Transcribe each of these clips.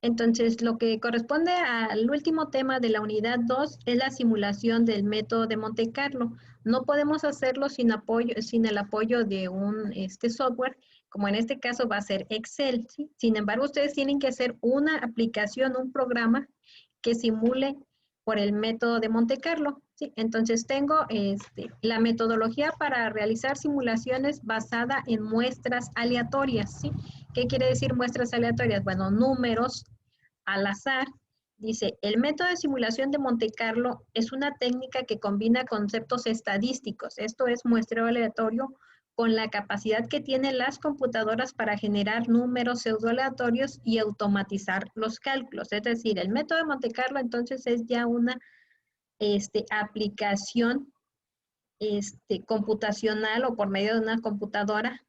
Entonces, lo que corresponde al último tema de la unidad 2 es la simulación del método de Monte Carlo. No podemos hacerlo sin el apoyo de un software, como en este caso va a ser Excel, ¿sí? Sin embargo, ustedes tienen que hacer una aplicación, un programa que simule por el método de Monte Carlo, ¿sí? Entonces, tengo la metodología para realizar simulaciones basada en muestras aleatorias, ¿sí? ¿Qué quiere decir muestras aleatorias? Bueno, números al azar. Dice, el método de simulación de Monte Carlo es una técnica que combina conceptos estadísticos, esto es muestreo aleatorio, con la capacidad que tienen las computadoras para generar números pseudoaleatorios y automatizar los cálculos. Es decir, el método de Monte Carlo entonces es ya una aplicación computacional o por medio de una computadora.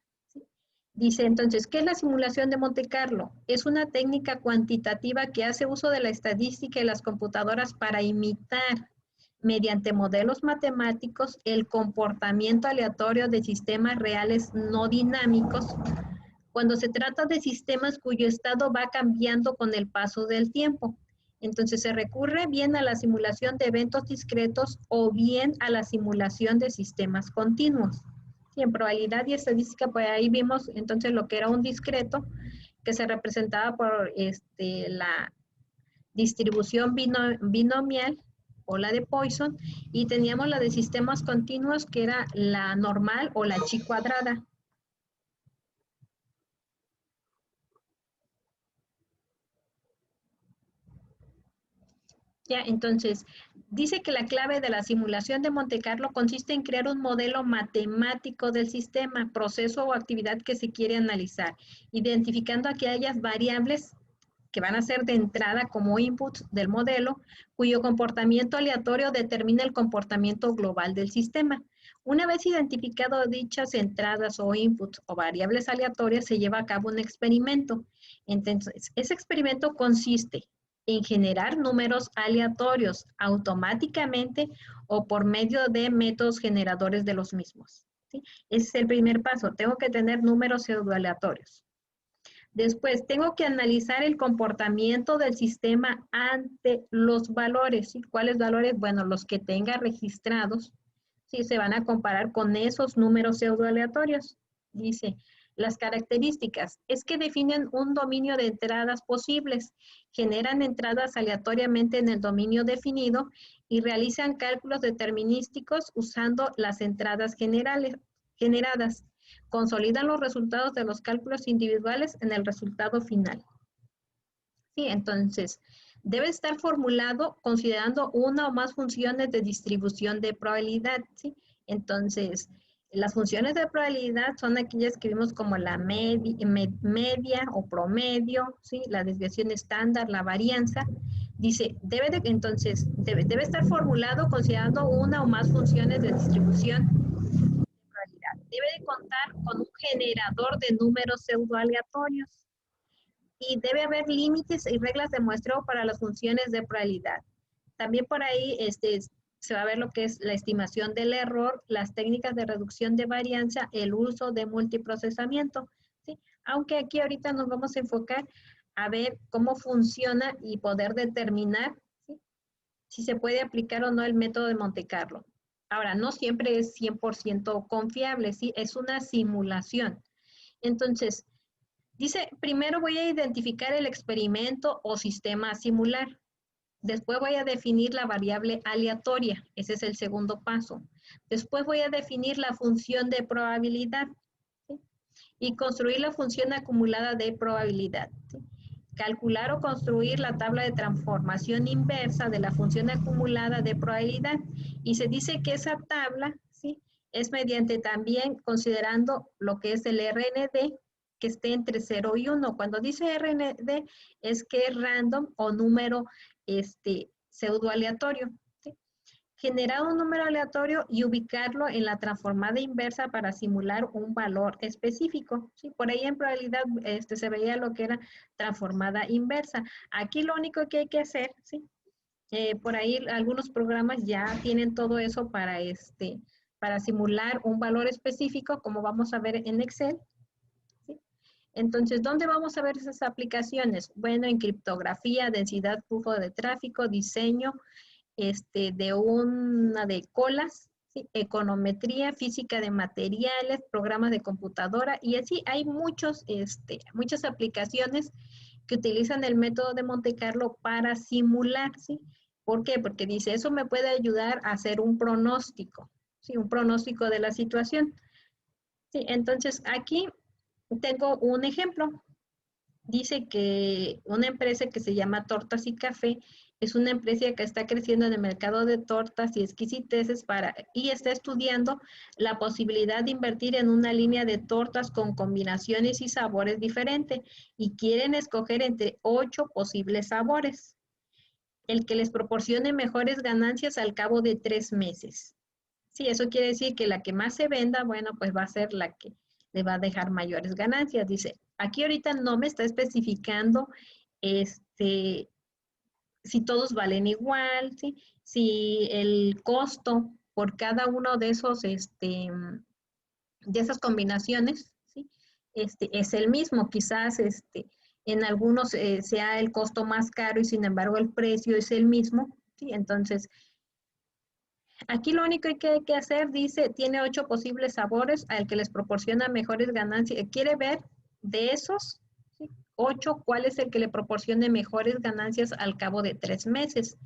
Dice entonces, ¿qué es la simulación de Monte Carlo? Es una técnica cuantitativa que hace uso de la estadística y las computadoras para imitar, mediante modelos matemáticos, el comportamiento aleatorio de sistemas reales no dinámicos cuando se trata de sistemas cuyo estado va cambiando con el paso del tiempo. Entonces se recurre bien a la simulación de eventos discretos o bien a la simulación de sistemas continuos. Y en probabilidad y estadística, pues ahí vimos entonces lo que era un discreto, que se representaba por la distribución binomial o la de Poisson, y teníamos la de sistemas continuos, que era la normal o la chi cuadrada. Ya, entonces, dice que la clave de la simulación de Monte Carlo consiste en crear un modelo matemático del sistema, proceso o actividad que se quiere analizar, identificando aquellas variables que van a ser de entrada como inputs del modelo, cuyo comportamiento aleatorio determina el comportamiento global del sistema. Una vez identificado dichas entradas o inputs o variables aleatorias, se lleva a cabo un experimento. Entonces, ese experimento consiste en generar números aleatorios automáticamente o por medio de métodos generadores de los mismos, ¿sí? Ese es el primer paso. Tengo que tener números pseudoaleatorios. Después, tengo que analizar el comportamiento del sistema ante los valores, ¿sí? ¿Cuáles valores? Bueno, los que tenga registrados, ¿sí? Se van a comparar con esos números pseudoaleatorios. Dice, las características es que definen un dominio de entradas posibles, generan entradas aleatoriamente en el dominio definido y realizan cálculos determinísticos usando las entradas generadas. Consolidan los resultados de los cálculos individuales en el resultado final. Sí, entonces, debe estar formulado considerando una o más funciones de distribución de probabilidad, ¿sí? Entonces, las funciones de probabilidad son aquellas que vimos como la media o promedio, ¿sí? La desviación estándar, la varianza. Dice, entonces, debe estar formulado considerando una o más funciones de distribución. Debe de contar con un generador de números pseudoaleatorios y debe haber límites y reglas de muestreo para las funciones de probabilidad. También por ahí se va a ver lo que es la estimación del error, las técnicas de reducción de varianza, el uso de multiprocesamiento, ¿sí? Aunque aquí ahorita nos vamos a enfocar a ver cómo funciona y poder determinar, ¿sí?, si se puede aplicar o no el método de Monte Carlo. Ahora, no siempre es 100% confiable, ¿sí? Es una simulación. Entonces, dice, primero voy a identificar el experimento o sistema a simular. Después voy a definir la variable aleatoria. Ese es el segundo paso. Después voy a definir la función de probabilidad, ¿sí?, y construir la función acumulada de probabilidad, ¿sí? Calcular o construir la tabla de transformación inversa de la función acumulada de probabilidad. Y se dice que esa tabla, ¿sí?, es mediante también considerando lo que es el RND, que esté entre 0 y 1. Cuando dice RND es que es random o número pseudo aleatorio, ¿sí? Generar un número aleatorio y ubicarlo en la transformada inversa para simular un valor específico, ¿sí? Por ahí en probabilidad se veía lo que era transformada inversa. Aquí lo único que hay que hacer, ¿sí? Por ahí algunos programas ya tienen todo eso para simular un valor específico, como vamos a ver en Excel, ¿sí? Entonces, ¿dónde vamos a ver esas aplicaciones? Bueno, en criptografía, densidad, flujo de tráfico, diseño, de una de colas, ¿sí? Econometría, física de materiales, programas de computadora y así hay muchas aplicaciones que utilizan el método de Monte Carlo para simular, ¿sí? ¿Por qué? Porque dice, eso me puede ayudar a hacer un pronóstico, ¿sí? Un pronóstico de la situación. Sí, entonces aquí tengo un ejemplo. Dice que una empresa que se llama Tortas y Café es una empresa que está creciendo en el mercado de tortas y exquisiteces y está estudiando la posibilidad de invertir en una línea de tortas con combinaciones y sabores diferentes y quieren escoger entre 8 posibles sabores, el que les proporcione mejores ganancias al cabo de 3 meses. Sí, eso quiere decir que la que más se venda, bueno, pues va a ser la que le va a dejar mayores ganancias. Dice, aquí ahorita no me está especificando si todos valen igual, ¿sí? Si el costo por cada uno de esas combinaciones, ¿sí? Es el mismo. Quizás en algunos sea el costo más caro y sin embargo el precio es el mismo, ¿sí? Entonces, aquí lo único que hay que hacer, dice, tiene 8 posibles sabores al que les proporciona mejores ganancias. Quiere ver de esos, ¿sí? 8, cuál es el que le proporcione mejores ganancias al cabo de 3 meses.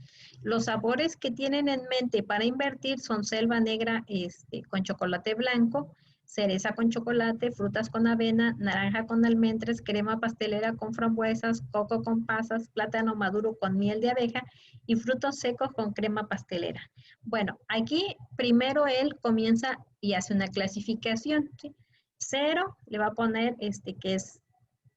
Los sabores que tienen en mente para invertir son selva negra con chocolate blanco, cereza con chocolate, frutas con avena, naranja con almendras, crema pastelera con frambuesas, coco con pasas, plátano maduro con miel de abeja y frutos secos con crema pastelera. Bueno, aquí primero él comienza y hace una clasificación, ¿sí? 0 le va a poner que es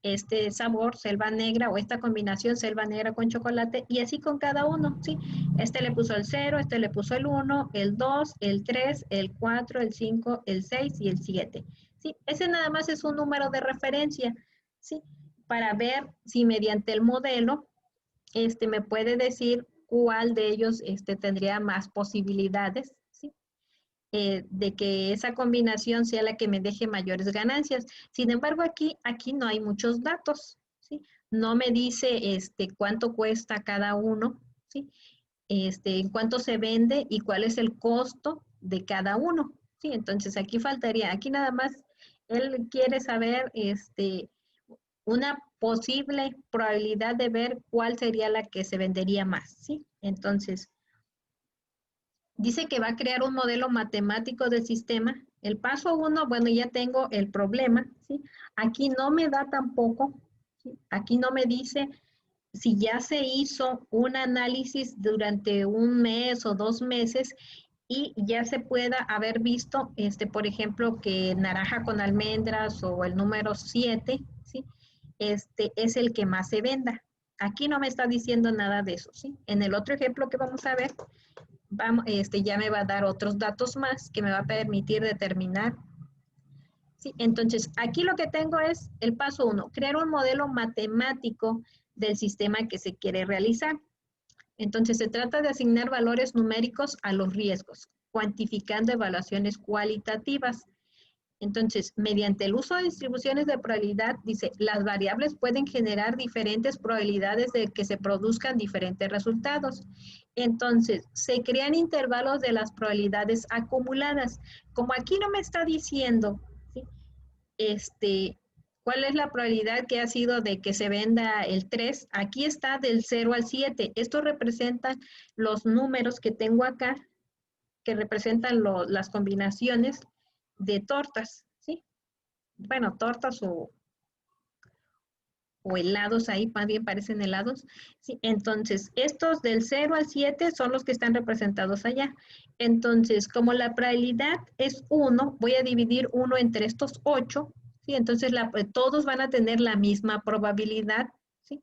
este sabor, selva negra, o esta combinación selva negra con chocolate, y así con cada uno, ¿sí? Este le puso el 0, este le puso el 1, el 2, el 3, el 4, el 5, el 6 y el 7, ¿sí? Ese nada más es un número de referencia, ¿sí? Para ver si mediante el modelo, me puede decir cuál de ellos tendría más posibilidades, ¿sí? De que esa combinación sea la que me deje mayores ganancias. Sin embargo, aquí no hay muchos datos, ¿sí? No me dice cuánto cuesta cada uno, ¿sí? En cuánto se vende y cuál es el costo de cada uno, ¿sí? Entonces aquí faltaría, aquí nada más él quiere saber una posible probabilidad de ver cuál sería la que se vendería más, ¿sí? Entonces, dice que va a crear un modelo matemático del sistema. El paso 1, bueno, ya tengo el problema, ¿sí? Aquí no me da tampoco, ¿sí? Aquí no me dice si ya se hizo un análisis durante un mes o 2 meses y ya se pueda haber visto, por ejemplo, que naranja con almendras o el número 7, ¿sí? Es el que más se venda. Aquí no me está diciendo nada de eso, ¿sí? En el otro ejemplo que vamos a ver, ya me va a dar otros datos más que me va a permitir determinar. ¿Sí? Entonces, aquí lo que tengo es el paso 1, crear un modelo matemático del sistema que se quiere realizar. Entonces, se trata de asignar valores numéricos a los riesgos, cuantificando evaluaciones cualitativas. Entonces, mediante el uso de distribuciones de probabilidad, dice, las variables pueden generar diferentes probabilidades de que se produzcan diferentes resultados. Entonces, se crean intervalos de las probabilidades acumuladas. Como aquí no me está diciendo, ¿sí? ¿Cuál es la probabilidad que ha sido de que se venda el 3? Aquí está del 0 al 7. Esto representa los números que tengo acá, que representan las combinaciones de tortas, ¿sí? Bueno, tortas o helados, ahí más bien parecen helados, ¿sí? Entonces, estos del 0 al 7 son los que están representados allá. Entonces, como la probabilidad es 1, voy a dividir 1 entre estos 8, ¿sí? Entonces, todos van a tener la misma probabilidad, ¿sí?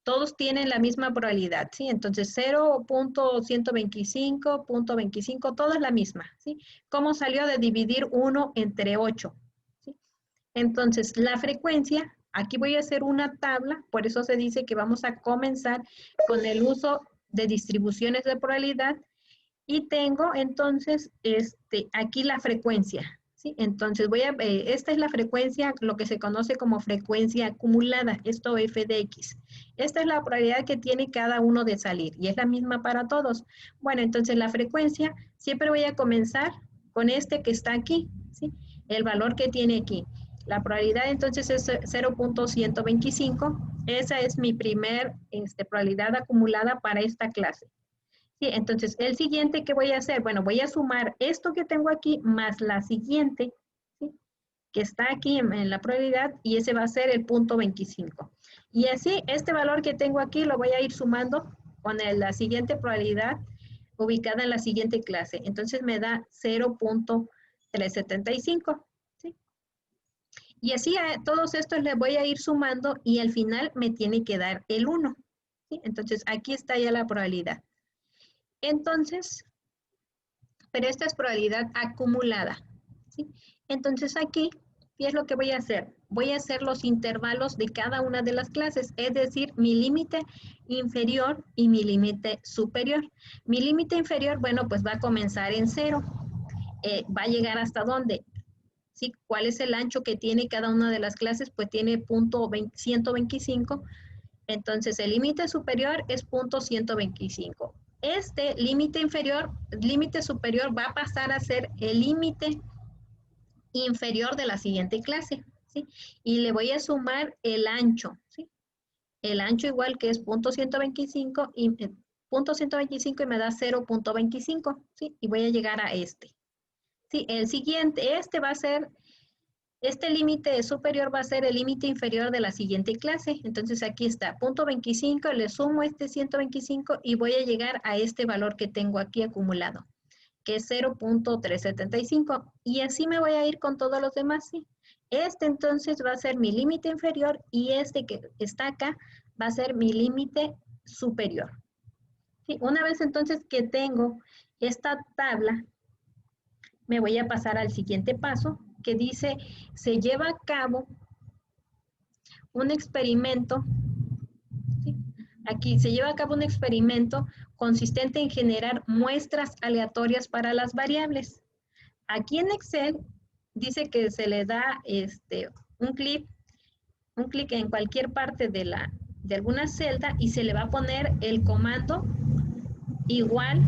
Todos tienen la misma probabilidad, ¿sí? Entonces, 0.125.25, todo es la misma, ¿sí? ¿Cómo salió de dividir 1 entre 8? ¿Sí? Entonces, la frecuencia, aquí voy a hacer una tabla, por eso se dice que vamos a comenzar con el uso de distribuciones de probabilidad y tengo entonces aquí la frecuencia, ¿sí? Entonces esta es la frecuencia, lo que se conoce como frecuencia acumulada, esto f de x. Esta es la probabilidad que tiene cada uno de salir y es la misma para todos. Bueno, entonces la frecuencia, siempre voy a comenzar con este que está aquí, ¿sí? El valor que tiene aquí. La probabilidad entonces es 0.125. Esa es mi primer probabilidad acumulada para esta clase. Sí, entonces, el siguiente que voy a hacer, bueno, voy a sumar esto que tengo aquí más la siguiente, ¿sí? Que está aquí en la probabilidad y ese va a ser el punto 25. Y así, este valor que tengo aquí lo voy a ir sumando con la siguiente probabilidad ubicada en la siguiente clase. Entonces, me da 0.375, ¿sí? Y así a todos estos les voy a ir sumando y al final me tiene que dar el 1, ¿sí? Entonces, aquí está ya la probabilidad. Entonces, pero esta es probabilidad acumulada, ¿sí? Entonces aquí, ¿qué es lo que voy a hacer? Voy a hacer los intervalos de cada una de las clases, es decir, mi límite inferior y mi límite superior. Mi límite inferior, bueno, pues va a comenzar en 0. ¿Va a llegar hasta dónde? ¿Sí? ¿Cuál es el ancho que tiene cada una de las clases? Pues tiene punto 125. Entonces, el límite superior es punto 125. Este límite inferior, límite superior va a pasar a ser el límite inferior de la siguiente clase, ¿sí? Y le voy a sumar el ancho, ¿sí? El ancho igual que es punto 125 y punto 125 y me da 0.25, ¿sí? Y voy a llegar a este. Sí, el siguiente, va a ser este límite superior va a ser el límite inferior de la siguiente clase. Entonces aquí está, punto 25, le sumo este 125 y voy a llegar a este valor que tengo aquí acumulado, que es 0.375. Y así me voy a ir con todos los demás, ¿sí? Este entonces va a ser mi límite inferior y este que está acá va a ser mi límite superior. ¿Sí? Una vez entonces que tengo esta tabla, me voy a pasar al siguiente paso, que dice, se lleva a cabo un experimento, ¿sí? Aquí se lleva a cabo un experimento consistente en generar muestras aleatorias para las variables. Aquí en Excel dice que se le da un clic en cualquier parte de alguna celda y se le va a poner el comando igual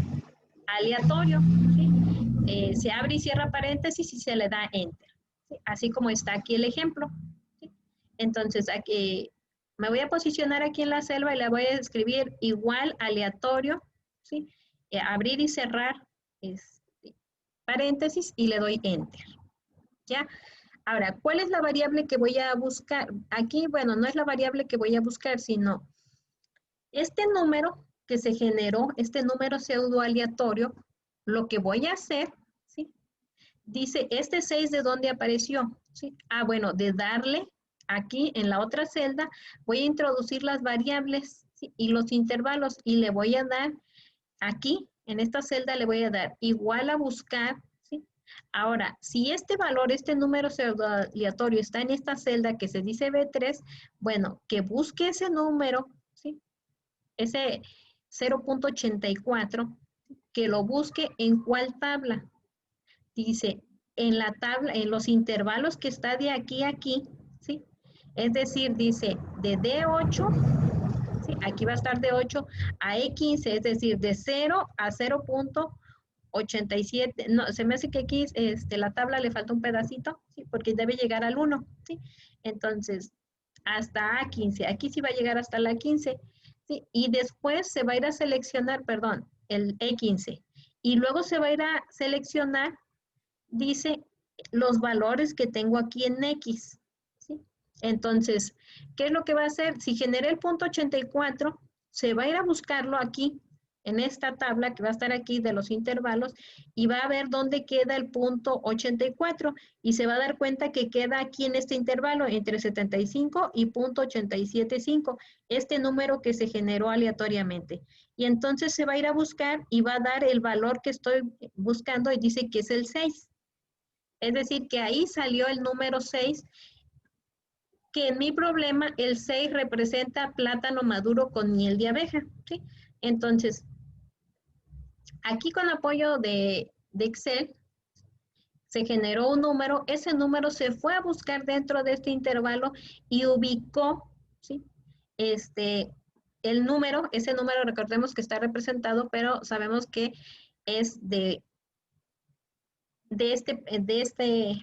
aleatorio, ¿sí? Se abre y cierra paréntesis y se le da enter, ¿sí? Así como está aquí el ejemplo, ¿sí? Entonces aquí me voy a posicionar aquí en la celda y le voy a escribir igual aleatorio, ¿sí? Abrir y cerrar paréntesis y le doy enter, ¿ya? Ahora, ¿cuál es la variable que voy a buscar? Aquí, bueno, no es la variable que voy a buscar, sino este número que se generó, este número pseudo aleatorio, lo que voy a hacer, ¿sí? Dice, este 6 ¿de dónde apareció? ¿Sí? Ah, bueno, de darle aquí en la otra celda, voy a introducir las variables, ¿sí? Y los intervalos y le voy a dar aquí, en esta celda le voy a dar igual a buscar, ¿sí? Ahora, si este valor, este número pseudo aleatorio está en esta celda que se dice B3, bueno, que busque ese número, ¿sí? Ese 0.84, que lo busque en cuál tabla. Dice, en la tabla, en los intervalos que está de aquí a aquí, ¿sí? Es decir, dice de D8, ¿sí? Aquí va a estar de 8 a E15, es decir, de 0 a 0.87. No, se me hace que aquí la tabla le falta un pedacito, ¿sí? Porque debe llegar al 1, ¿sí? Entonces, hasta A15. Aquí sí va a llegar hasta la 15, ¿sí? Y después se va a ir a seleccionar, perdón, el E15. Y luego se va a ir a seleccionar, dice, los valores que tengo aquí en X, ¿sí? Entonces, ¿qué es lo que va a hacer? Si generé el punto 84, se va a ir a buscarlo aquí, en esta tabla que va a estar aquí de los intervalos, y va a ver dónde queda el punto 84, y se va a dar cuenta que queda aquí en este intervalo, entre 75 y punto 87.5, este número que se generó aleatoriamente. Y entonces se va a ir a buscar y va a dar el valor que estoy buscando y dice que es el 6. Es decir, que ahí salió el número 6, que en mi problema el 6 representa plátano maduro con miel de abeja, ¿sí? Entonces, aquí con apoyo de Excel, se generó un número, ese número se fue a buscar dentro de este intervalo y ubicó, ¿sí? El número, ese número recordemos que está representado, pero sabemos que es de este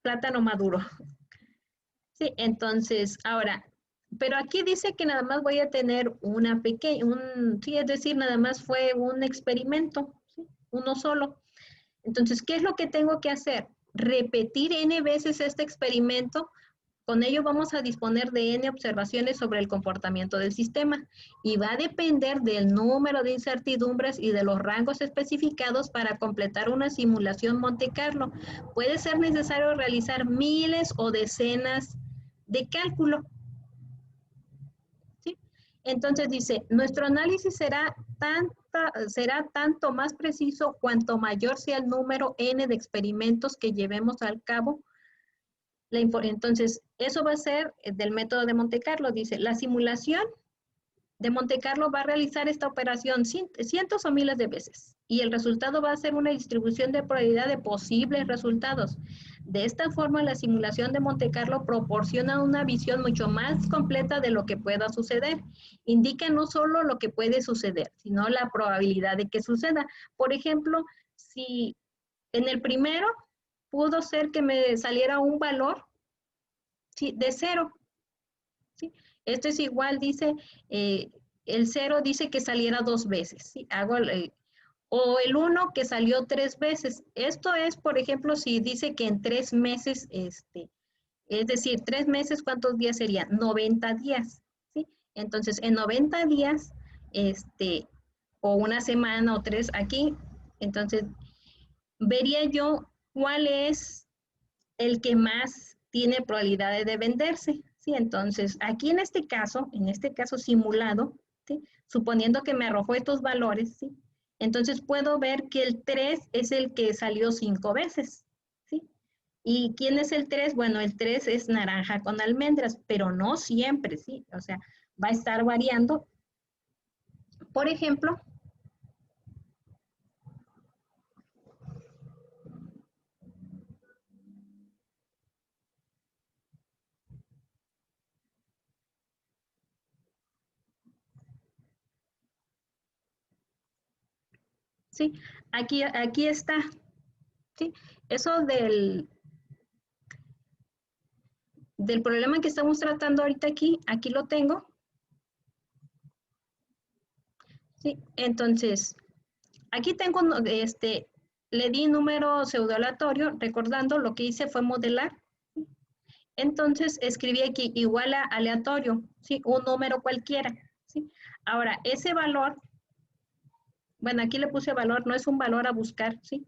plátano maduro. Sí, entonces, ahora, pero aquí dice que nada más voy a tener una pequeña, sí, es decir, nada más fue un experimento, ¿sí? Uno solo. Entonces, ¿qué es lo que tengo que hacer? Repetir n veces este experimento. Con ello vamos a disponer de n observaciones sobre el comportamiento del sistema y va a depender del número de incertidumbres y de los rangos especificados para completar una simulación Monte Carlo. Puede ser necesario realizar miles o decenas de cálculos. ¿Sí? Entonces dice, nuestro análisis será tanto más preciso cuanto mayor sea el número n de experimentos que llevemos al cabo. Entonces, eso va a ser del método de Monte Carlo. Dice, la simulación de Monte Carlo va a realizar esta operación cientos o miles de veces y el resultado va a ser una distribución de probabilidad de posibles resultados. De esta forma, la simulación de Monte Carlo proporciona una visión mucho más completa de lo que pueda suceder. Indica no solo lo que puede suceder, sino la probabilidad de que suceda. Por ejemplo, si en el primero pudo ser que me saliera un valor, ¿sí?, de 0. ¿Sí? Esto es igual, dice, el 0 dice que saliera 2 veces. ¿Sí? O el 1 que salió 3 veces. Esto es, por ejemplo, si dice que en 3 meses, es decir, 3 meses, ¿cuántos días serían? 90 días. ¿Sí? Entonces, en 90 días, o una semana o 3 aquí, entonces, vería yo cuál es el que más tiene probabilidades de venderse. ¿Sí? Entonces, aquí en este caso simulado, ¿sí?, suponiendo que me arrojó estos valores, ¿sí?, entonces puedo ver que el 3 es el que salió 5 veces. ¿Sí? ¿Y quién es el 3? Bueno, el 3 es naranja con almendras, pero no siempre, ¿sí? O sea, va a estar variando. Por ejemplo, ¿sí? Aquí está, ¿sí? Eso del problema que estamos tratando ahorita aquí lo tengo. ¿Sí? Entonces, aquí tengo, le di número pseudoaleatorio, recordando lo que hice fue modelar. Entonces, escribí aquí igual a aleatorio, ¿sí?, un número cualquiera. ¿Sí? Ahora, ese valor, bueno, aquí le puse valor, no es un valor a buscar, ¿sí?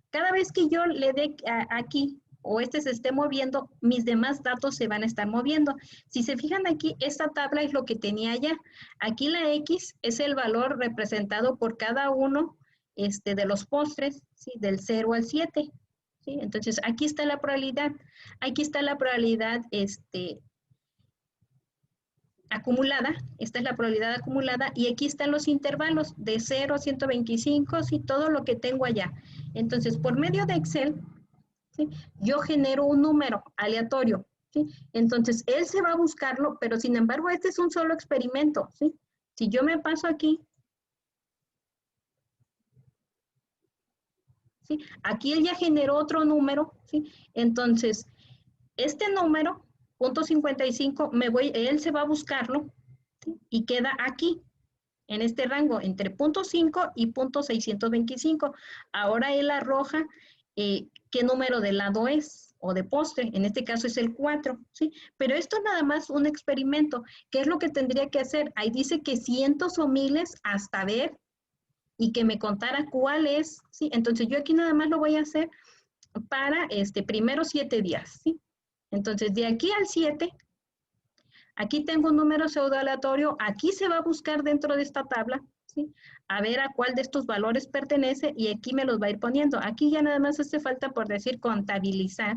Cada vez que yo le dé aquí o se esté moviendo, mis demás datos se van a estar moviendo. Si se fijan aquí, esta tabla es lo que tenía allá. Aquí la X es el valor representado por cada uno de los postres, ¿sí?, del 0 al 7. ¿Sí? Entonces, aquí está la probabilidad. Aquí está la probabilidad acumulada, esta es la probabilidad acumulada, y aquí están los intervalos de 0 a 125, y todo lo que tengo allá. Entonces, por medio de Excel, ¿sí?, yo genero un número aleatorio. ¿Sí? Entonces, él se va a buscarlo, pero sin embargo, este es un solo experimento. ¿Sí? Si yo me paso aquí, ¿sí?, aquí él ya generó otro número. ¿Sí? Entonces, este número, .55, él se va a buscarlo, ¿sí?, y queda aquí, en este rango, entre .5 y .625. Ahora él arroja qué número de lado es, o de postre, en este caso es el 4, ¿sí? Pero esto es nada más un experimento. ¿Qué es lo que tendría que hacer? Ahí dice que cientos o miles hasta ver y que me contara cuál es, ¿sí? Entonces yo aquí nada más lo voy a hacer para primero 7 días, ¿sí? Entonces de aquí al 7, aquí tengo un número pseudoaleatorio, aquí se va a buscar dentro de esta tabla, ¿sí?, a ver a cuál de estos valores pertenece y aquí me los va a ir poniendo. Aquí ya nada más hace falta, por decir, contabilizar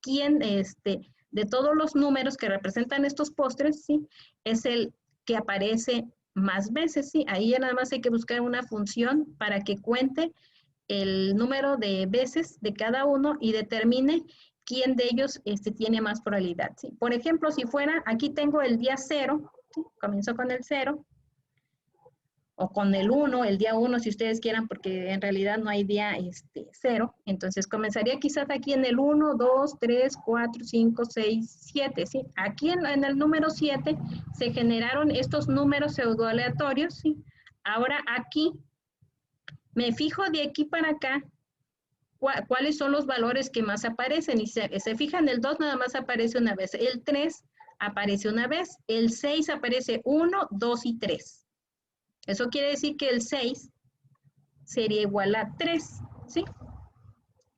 quién, de todos los números que representan estos postres, ¿sí?, es el que aparece más veces, ¿sí? Ahí ya nada más hay que buscar una función para que cuente el número de veces de cada uno y determine quién de ellos tiene más probabilidad, ¿sí? Por ejemplo, si fuera, aquí tengo el día 0, ¿sí? Comienzo con el 0, o con el 1, el día 1 si ustedes quieran, porque en realidad no hay día 0. Entonces comenzaría quizás aquí en el 1, 2, 3, 4, 5, 6, 7. ¿Sí? Aquí en el número 7 se generaron estos números pseudoaleatorios. ¿Sí? Ahora aquí me fijo de aquí para acá cuáles son los valores que más aparecen. Y se fijan, el 2 nada más aparece una vez, el 3 aparece una vez, el 6 aparece 1, 2 y 3. Eso quiere decir que el 6 sería igual a 3, ¿sí?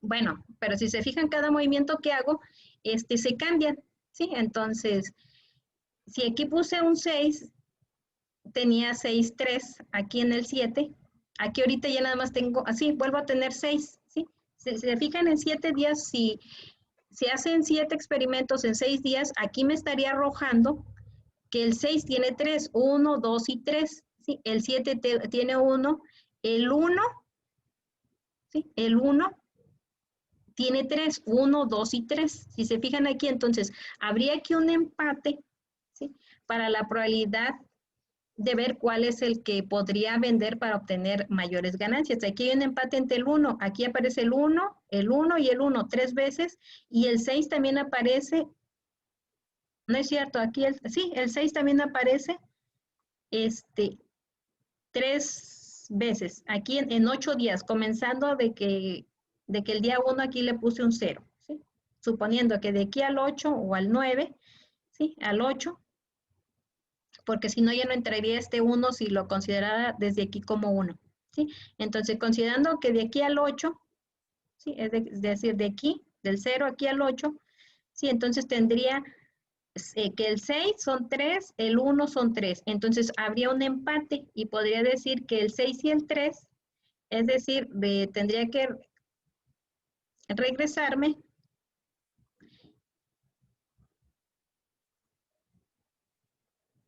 Bueno, pero si se fijan, cada movimiento que hago, se cambian, ¿sí? Entonces, si aquí puse un 6, tenía 6, 3, aquí en el 7, aquí ahorita ya nada más tengo, así, vuelvo a tener 6, ¿sí? Si se fijan en 7 días, si hacen 7 experimentos en 6 días, aquí me estaría arrojando que el 6 tiene 3, 1, 2 y 3, ¿sí? El 7 tiene 1, el 1, ¿sí? El 1 tiene 3, 1, 2 y 3. Si se fijan aquí, entonces, habría aquí un empate, ¿sí? Para la probabilidad de ver cuál es el que podría vender para obtener mayores ganancias. Aquí hay un empate entre el 1, aquí aparece el 1 y el 1 3 veces, y el 6 también aparece, no es cierto, aquí sí, el 6 también aparece, 3 veces, aquí en 8 días, comenzando de que el día 1 aquí le puse un 0, ¿sí? Suponiendo que de aquí al 8 o al 9, ¿sí? Al 8, porque si no ya no entraría este 1 si lo considerara desde aquí como 1, ¿sí? Entonces, considerando que de aquí al 8, ¿sí? Es decir, de aquí, del 0 aquí al 8, ¿sí? Entonces tendría que el 6 son 3, el 1 son 3. Entonces habría un empate y podría decir que el 6 y el 3, es decir, tendría que regresarme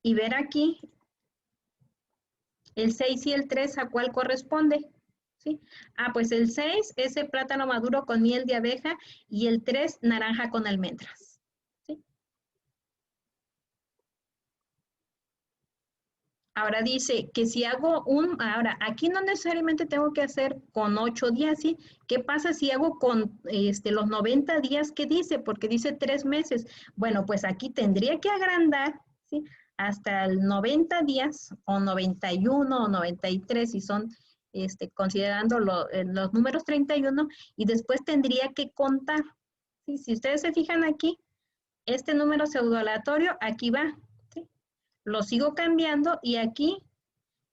y ver aquí el 6 y el 3 a cuál corresponde. ¿Sí? Ah, pues el 6 es el plátano maduro con miel de abeja y el 3 naranja con almendras. ¿Sí? Ahora dice que si hago ahora aquí no necesariamente tengo que hacer con 8 días, ¿sí? ¿Qué pasa si hago con los 90 días que dice? Porque dice 3 meses. Bueno, pues aquí tendría que agrandar, ¿sí? Hasta el 90 días o 91 o 93 si son, considerando los números 31 y después tendría que contar, ¿sí? Si ustedes se fijan aquí, este número pseudoaleatorio aquí va, ¿sí? Lo sigo cambiando y aquí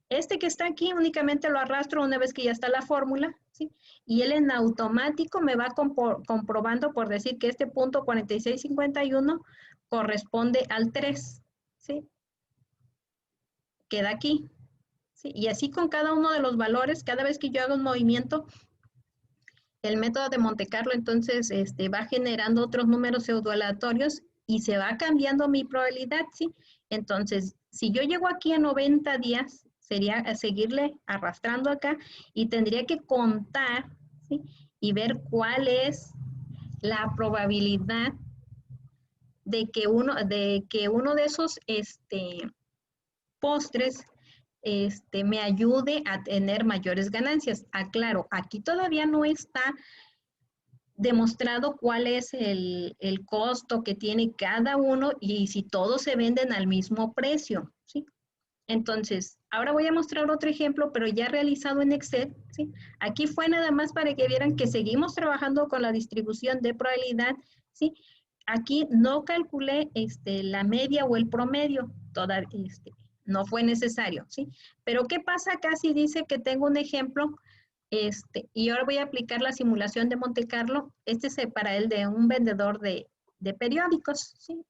que está aquí únicamente lo arrastro una vez que ya está la fórmula, ¿sí? Y él en automático me va comprobando por decir que este punto 4651 corresponde al 3, ¿sí? Queda aquí, ¿sí? Y así con cada uno de los valores, cada vez que yo hago un movimiento, el método de Monte Carlo entonces va generando otros números pseudoaleatorios y se va cambiando mi probabilidad, ¿sí? Entonces, si yo llego aquí a 90 días, sería seguirle arrastrando acá y tendría que contar, ¿sí? Y ver cuál es la probabilidad de que uno de esos postres me ayude a tener mayores ganancias. Aclaro, aquí todavía no está demostrado cuál es el costo que tiene cada uno y si todos se venden al mismo precio, ¿sí? Entonces, ahora voy a mostrar otro ejemplo, pero ya realizado en Excel, ¿sí? Aquí fue nada más para que vieran que seguimos trabajando con la distribución de probabilidad, ¿sí? Aquí no calculé la media o el promedio, no fue necesario, ¿sí? Pero ¿qué pasa acá si dice que tengo un ejemplo y ahora voy a aplicar la simulación de Monte Carlo. Es para el de un vendedor de periódicos, ¿sí?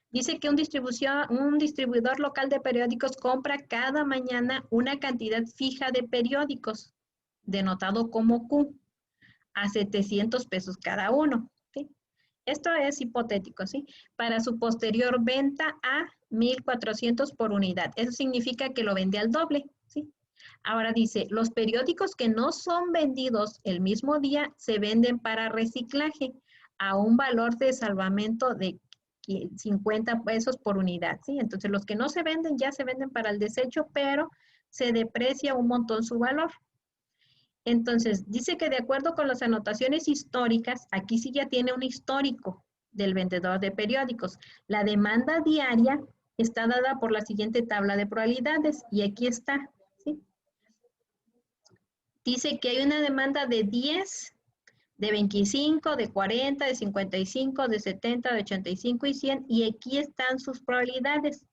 Dice que un distribuidor local de periódicos compra cada mañana una cantidad fija de periódicos, denotado como Q, a 700 pesos cada uno, ¿sí? Esto es hipotético, ¿sí? Para su posterior venta a 1,400 por unidad. Eso significa que lo vende al doble, ¿sí? Ahora dice, los periódicos que no son vendidos el mismo día se venden para reciclaje a un valor de salvamento de 50 pesos por unidad, ¿sí? Entonces, los que no se venden ya se venden para el desecho, pero se deprecia un montón su valor. Entonces, dice que de acuerdo con las anotaciones históricas, aquí sí ya tiene un histórico del vendedor de periódicos. La demanda diaria está dada por la siguiente tabla de probabilidades y aquí está, ¿sí? Dice que hay una demanda de 10, de 25, de 40, de 55, de 70, de 85 y 100 y aquí están sus probabilidades.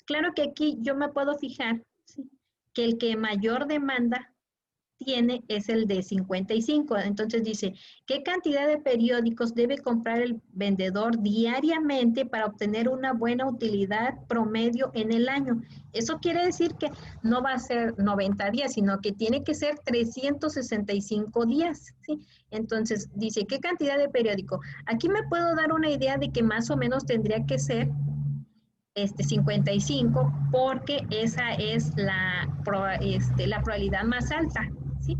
Claro que aquí yo me puedo fijar, ¿sí?, que el que mayor demanda tiene es el de 55. Entonces dice, ¿qué cantidad de periódicos debe comprar el vendedor diariamente para obtener una buena utilidad promedio en el año? Eso quiere decir que no va a ser 90 días, sino que tiene que ser 365 días, ¿sí? Entonces dice, ¿qué cantidad de periódico? Aquí me puedo dar una idea de que más o menos tendría que ser 55, porque esa es la probabilidad más alta, ¿sí?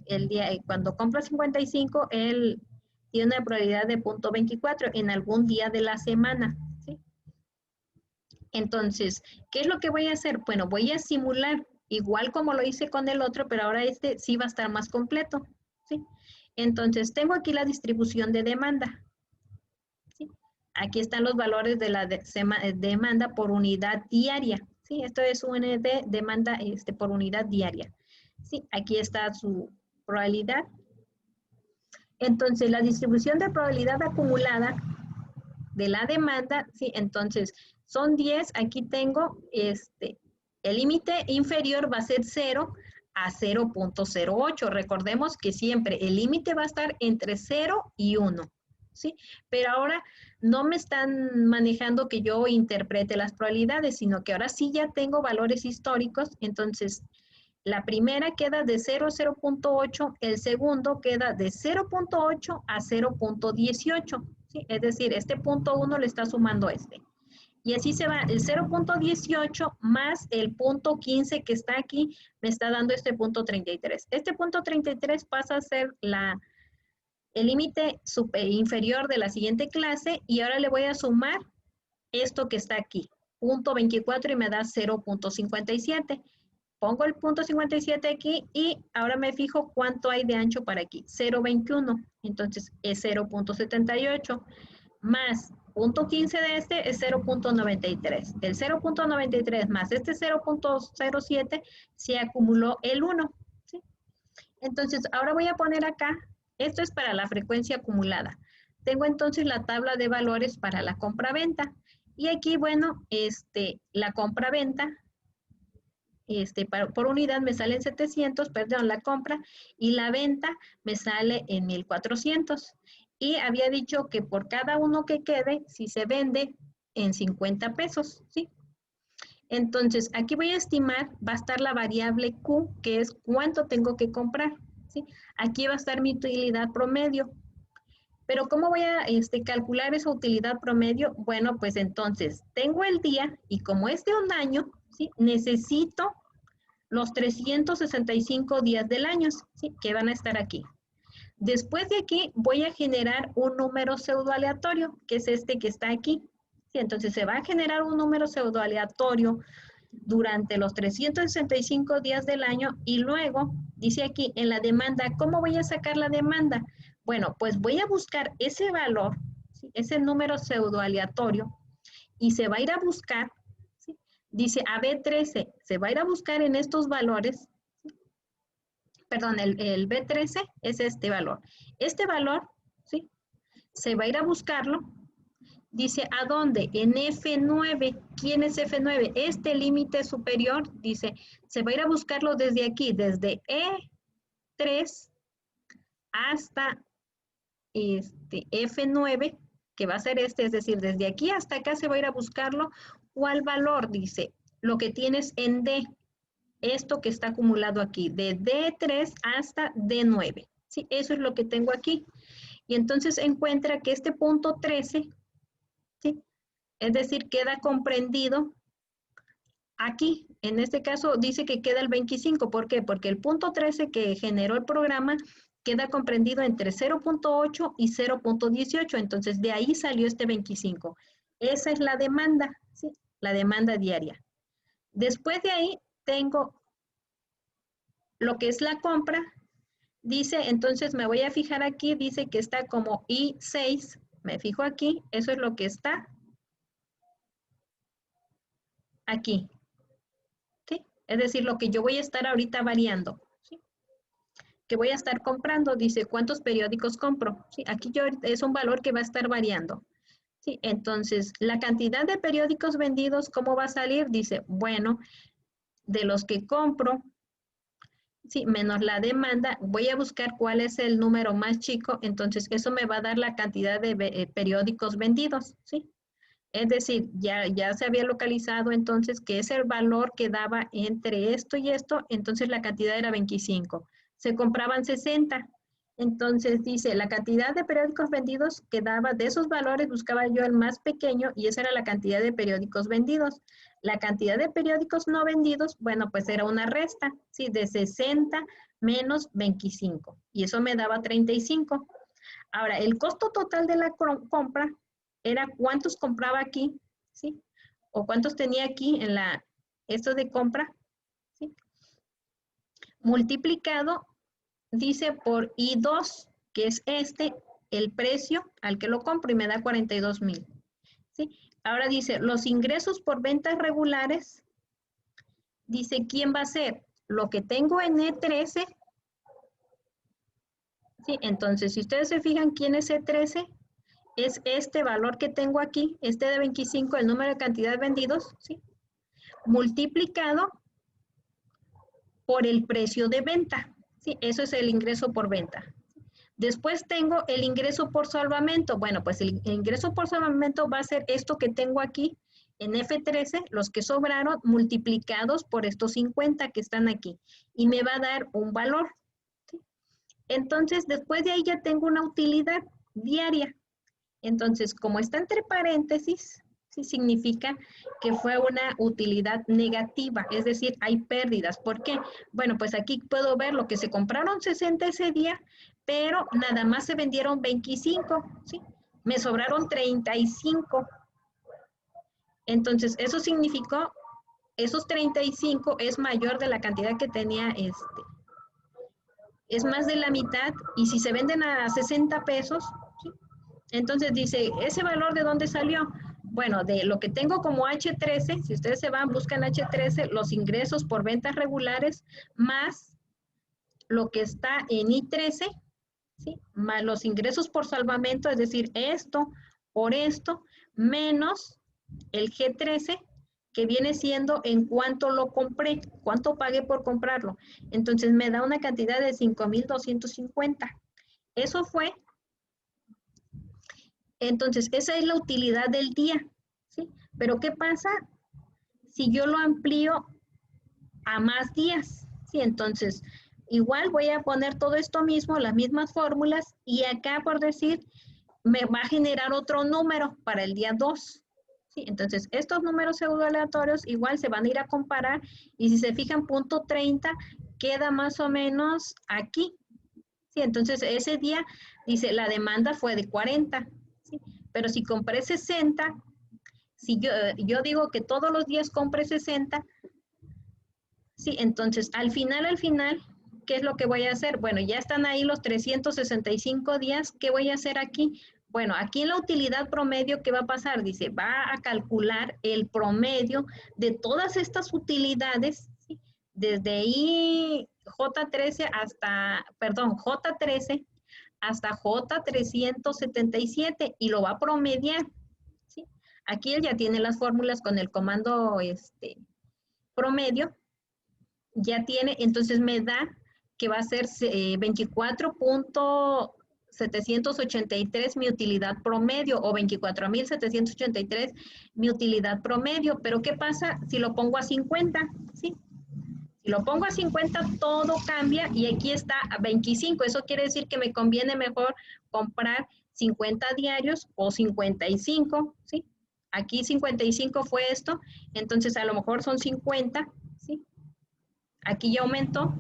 El día, cuando compro 55, él tiene una probabilidad de 0.24 en algún día de la semana, ¿sí? Entonces, ¿qué es lo que voy a hacer? Bueno, voy a simular igual como lo hice con el otro, pero ahora este sí va a estar más completo, ¿sí? Entonces, tengo aquí la distribución de demanda, ¿sí? Aquí están los valores de la demanda por unidad diaria, ¿sí? Esto es UND, demanda por unidad diaria, ¿sí? Aquí está su probabilidad. Entonces, la distribución de probabilidad acumulada de la demanda, ¿sí? Entonces, son 10, aquí tengo, el límite inferior va a ser 0 a 0.08. Recordemos que siempre el límite va a estar entre 0 y 1, ¿sí? Pero ahora no me están manejando que yo interprete las probabilidades, sino que ahora sí ya tengo valores históricos. Entonces, la primera queda de 0 a 0.8, el segundo queda de 0.8 a 0.18, ¿sí? Es decir, este punto 1 le está sumando este. Y así se va, el 0.18 más el punto 15 que está aquí, me está dando este punto 33. Este punto 33 pasa a ser el límite inferior de la siguiente clase y ahora le voy a sumar esto que está aquí, punto 24 y me da 0.57. Pongo el punto 57 aquí y ahora me fijo cuánto hay de ancho para aquí, 0.21. Entonces es 0.78 más punto 15 de este es 0.93. El 0.93 más este 0.07 se acumuló el 1, ¿sí? Entonces ahora voy a poner acá, esto es para la frecuencia acumulada. Tengo entonces la tabla de valores para la compra-venta. Y aquí, bueno, la compra-venta, por unidad me sale en 700, perdón, la compra, y la venta me sale en 1400. Y había dicho que por cada uno que quede, si se vende en 50 pesos, ¿sí? Entonces, aquí voy a estimar, va a estar la variable Q, que es cuánto tengo que comprar, ¿sí? Aquí va a estar mi utilidad promedio. Pero ¿cómo voy a calcular esa utilidad promedio? Bueno, pues entonces, tengo el día y como es de un año, ¿sí?, necesito los 365 días del año, ¿sí?, que van a estar aquí. Después de aquí voy a generar un número pseudoaleatorio, que es este que está aquí. ¿Sí? Entonces se va a generar un número pseudoaleatorio durante los 365 días del año y luego, dice aquí, en la demanda, ¿cómo voy a sacar la demanda? Bueno, pues voy a buscar ese valor, ¿sí?, ese número pseudoaleatorio, y se va a ir a buscar, ¿sí?, dice AB13, se va a ir a buscar en estos valores, ¿sí?, perdón, el B13 es este valor. Este valor, ¿sí?, se va a ir a buscarlo. Dice, ¿a dónde? En F9. ¿Quién es F9? Este límite superior, dice, se va a ir a buscarlo desde aquí, desde E3 hasta F9, que va a ser es decir, desde aquí hasta acá se va a ir a buscarlo. ¿Cuál valor? Dice, lo que tienes en D, esto que está acumulado aquí, de D3 hasta D9. ¿Sí? Eso es lo que tengo aquí. Y entonces encuentra que este punto 13, ¿sí?, es decir, queda comprendido aquí, en este caso, dice que queda el 25. ¿Por qué? Porque el punto 13 que generó el programa queda comprendido entre 0.8 y 0.18. Entonces, de ahí salió este 25. Esa es la demanda, ¿sí? La demanda diaria. Después de ahí, tengo lo que es la compra. Dice, entonces me voy a fijar aquí, dice que está como I6. Me fijo aquí, eso es lo que está aquí. ¿Sí? Es decir, lo que yo voy a estar ahorita variando. ¿Sí? Que voy a estar comprando, dice, ¿cuántos periódicos compro? ¿Sí? Aquí yo es un valor que va a estar variando. ¿Sí? Entonces, la cantidad de periódicos vendidos, ¿cómo va a salir? Dice, bueno, de los que compro, sí, menos la demanda, voy a buscar cuál es el número más chico, entonces eso me va a dar la cantidad de periódicos vendidos, ¿sí? Es decir, ya se había localizado entonces que es el valor que daba entre esto y esto, entonces la cantidad era 25. Se compraban 60. Entonces dice, la cantidad de periódicos vendidos que daba de esos valores, buscaba yo el más pequeño y esa era la cantidad de periódicos vendidos. La cantidad de periódicos no vendidos, bueno, pues era una resta, ¿sí? De 60 menos 25 y eso me daba 35. Ahora, el costo total de la compra era cuántos compraba aquí, ¿sí? O cuántos tenía aquí en esto de compra, ¿sí? Multiplicado, dice por I2, que es el precio al que lo compro y me da 42,000, ¿sí? Ahora dice, los ingresos por ventas regulares, dice, ¿quién va a ser? Lo que tengo en E13, ¿sí? Entonces, si ustedes se fijan, ¿quién es E13? Es este valor que tengo aquí, este de 25, el número de cantidad vendidos, ¿sí? Multiplicado por el precio de venta, ¿sí? Eso es el ingreso por venta. Después tengo el ingreso por salvamento. Bueno, pues el ingreso por salvamento va a ser esto que tengo aquí en F13, los que sobraron multiplicados por estos 50 que están aquí. Y me va a dar un valor, ¿sí? Entonces, después de ahí ya tengo una utilidad diaria. Entonces, como está entre paréntesis, sí significa que fue una utilidad negativa, es decir, hay pérdidas. ¿Por qué? Bueno, pues aquí puedo ver lo que se compraron 60 ese día, pero nada más se vendieron 25, ¿sí? Me sobraron 35. Entonces, eso significó, esos 35 es mayor de la cantidad que tenía es más de la mitad, y si se venden a 60 pesos, ¿sí? Entonces dice, ¿ese valor de dónde salió? Bueno, de lo que tengo como H13, si ustedes se van, buscan H13, los ingresos por ventas regulares, más lo que está en I13, ¿sí? Más los ingresos por salvamento, es decir, esto por esto, menos el G13, que viene siendo en cuánto lo compré, cuánto pagué por comprarlo. Entonces me da una cantidad de 5,250. Eso fue. Entonces, esa es la utilidad del día, ¿sí? Pero ¿qué pasa si yo lo amplío a más días? ¿Sí? Entonces, igual voy a poner todo esto mismo, las mismas fórmulas, y acá, por decir, me va a generar otro número para el día 2. ¿Sí? Entonces, estos números pseudo aleatorios igual se van a ir a comparar, y si se fijan, punto 30 queda más o menos aquí. ¿Sí? Entonces, ese día, dice, la demanda fue de 40. ¿Sí? Pero si compré 60, si yo digo que todos los días compré 60, sí, entonces al final, ¿qué es lo que voy a hacer? Bueno, ya están ahí los 365 días, ¿qué voy a hacer aquí? Bueno, aquí en la utilidad promedio, ¿qué va a pasar? Dice, va a calcular el promedio de todas estas utilidades, ¿sí? Desde J13 hasta, perdón, J13 hasta J377 y lo va a promediar, ¿sí? Aquí él ya tiene las fórmulas con el comando promedio, ya tiene, entonces me da que va a ser 24,783 mi utilidad promedio o 24,783 mi utilidad promedio, pero ¿qué pasa si lo pongo a 50? ¿Sí? Si lo pongo a 50, todo cambia y aquí está a 25. Eso quiere decir que me conviene mejor comprar 50 diarios o 55, ¿sí? Aquí 55 fue esto, entonces a lo mejor son 50, ¿sí? Aquí ya aumentó.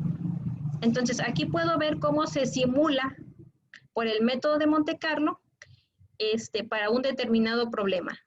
Entonces aquí puedo ver cómo se simula por el método de Monte Carlo para un determinado problema.